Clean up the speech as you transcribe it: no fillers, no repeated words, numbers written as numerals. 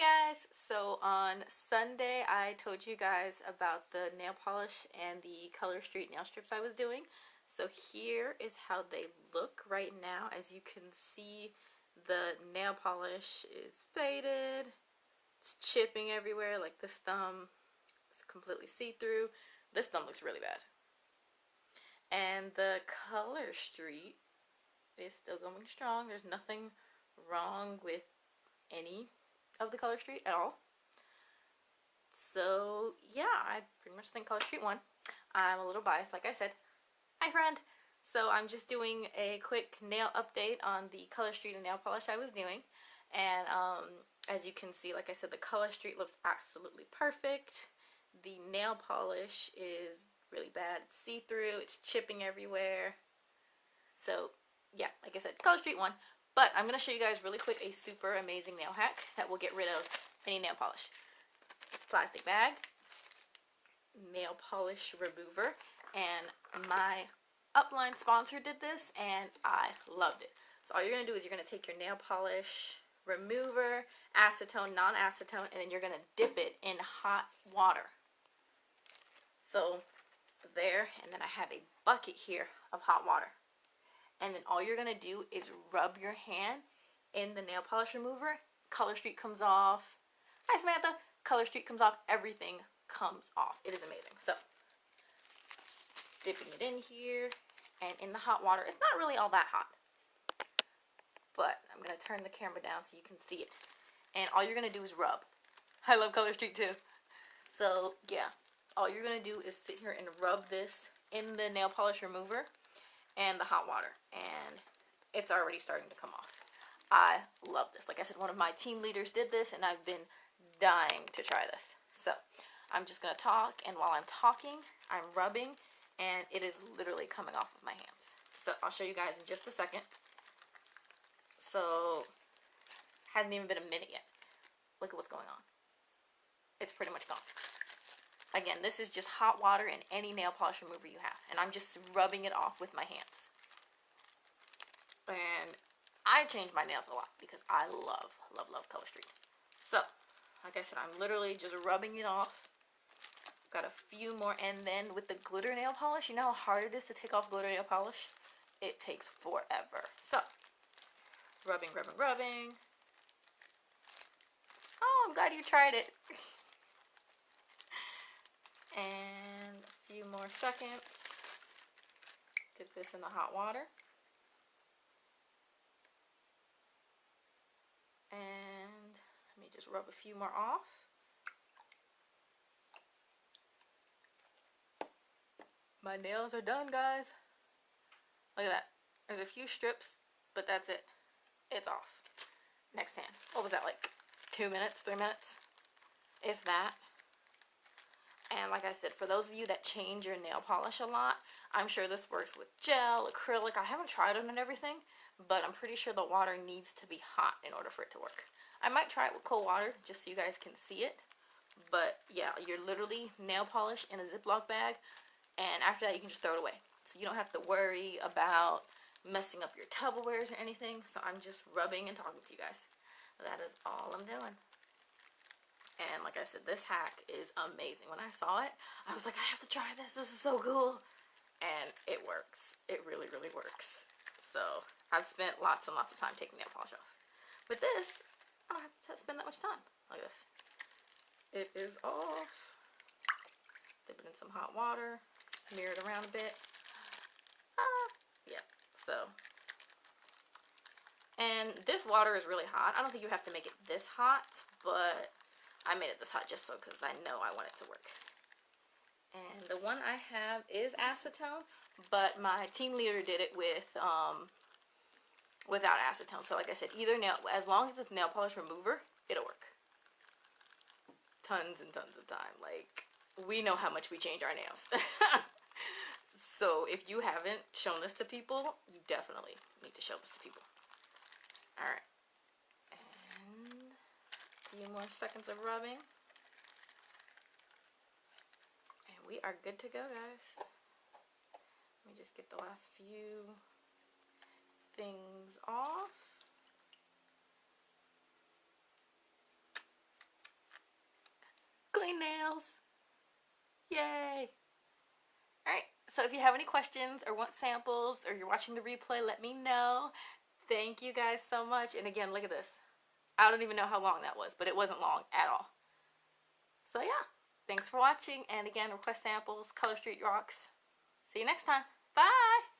Guys, so on Sunday I told you guys about the nail polish and the Color Street nail strips I was doing. So here is how they look right now. As you can see, the nail polish is faded, it's chipping everywhere, like this thumb is completely see-through. This thumb looks really bad. And the Color Street is still going strong. There's nothing wrong with any of the Color Street at all. So yeah, I pretty much think Color Street won. I'm a little biased, like I said. Hi friend! So I'm just doing a quick nail update on the Color Street and nail polish I was doing. And as you can see, like I said, the Color Street looks absolutely perfect. The nail polish is really bad. It's see-through, it's chipping everywhere. So yeah, like I said, Color Street won. But I'm going to show you guys really quick a super amazing nail hack that will get rid of any nail polish. Plastic bag, nail polish remover, and my upline sponsor did this and I loved it. So all you're going to do is you're going to take your nail polish remover, acetone, non-acetone, and then you're going to dip it in hot water. So there, and then I have a bucket here of hot water. And then all you're going to do is rub your hand in the nail polish remover. Color Street comes off. Hi, Samantha. Color Street comes off. Everything comes off. It is amazing. So, dipping it in here and in the hot water. It's not really all that hot. But I'm going to turn the camera down so you can see it. And all you're going to do is rub. I love Color Street too. So, yeah. All you're going to do is sit here and rub this in the nail polish remover and the hot water, and it's already starting to come off. I love this. Like I said, one of my team leaders did this, and I've been dying to try this. So I'm just going to talk, and while I'm talking, I'm rubbing, and it is literally coming off of my hands. So I'll show you guys in just a second. So, hasn't even been a minute yet. Look at what's going on. It's pretty much gone. Again, this is just hot water and any nail polish remover you have. And I'm just rubbing it off with my hands. And I change my nails a lot because I love, love, love Color Street. So, like I said, I'm literally just rubbing it off. Got a few more. And then with the glitter nail polish, you know how hard it is to take off glitter nail polish? It takes forever. So, rubbing, rubbing, rubbing. Oh, I'm glad you tried it. And a few more seconds. Dip this in the hot water. And let me just rub a few more off. My nails are done, guys. Look at that. There's a few strips, but that's it. It's off. Next hand. What was that, like 2 minutes, 3 minutes? If that. And like I said, for those of you that change your nail polish a lot, I'm sure this works with gel, acrylic. I haven't tried it and everything, but I'm pretty sure the water needs to be hot in order for it to work. I might try it with cold water just so you guys can see it. But yeah, you're literally nail polish in a Ziploc bag, and after that you can just throw it away. So you don't have to worry about messing up your Tupperwares or anything. So I'm just rubbing and talking to you guys. That is all I'm doing. And like I said, this hack is amazing. When I saw it, I was like, I have to try this. This is so cool. And it works. It really, really works. So I've spent lots and lots of time taking nail polish off. With this, I don't have to spend that much time. Look at this. It is off. Dip it in some hot water. Smear it around a bit. Yeah. So. And this water is really hot. I don't think you have to make it this hot, but I made it this hot just so because I know I want it to work. And the one I have is acetone, but my team leader did it with without acetone. So like I said, either nail, as long as it's nail polish remover, it'll work. Tons and tons of time. Like, we know how much we change our nails. So if you haven't shown this to people, you definitely need to show this to people. Alright. Few more seconds of rubbing, and we are good to go, guys. Let me just get the last few things off. clean nails. Yay. Alright, so if you have any questions or want samples or you're watching the replay, let me know. Thank you guys so much. And again, look at this. I don't even know how long that was, but it wasn't long at all. So yeah, thanks for watching. And again, request samples, Color Street rocks. See you next time. Bye!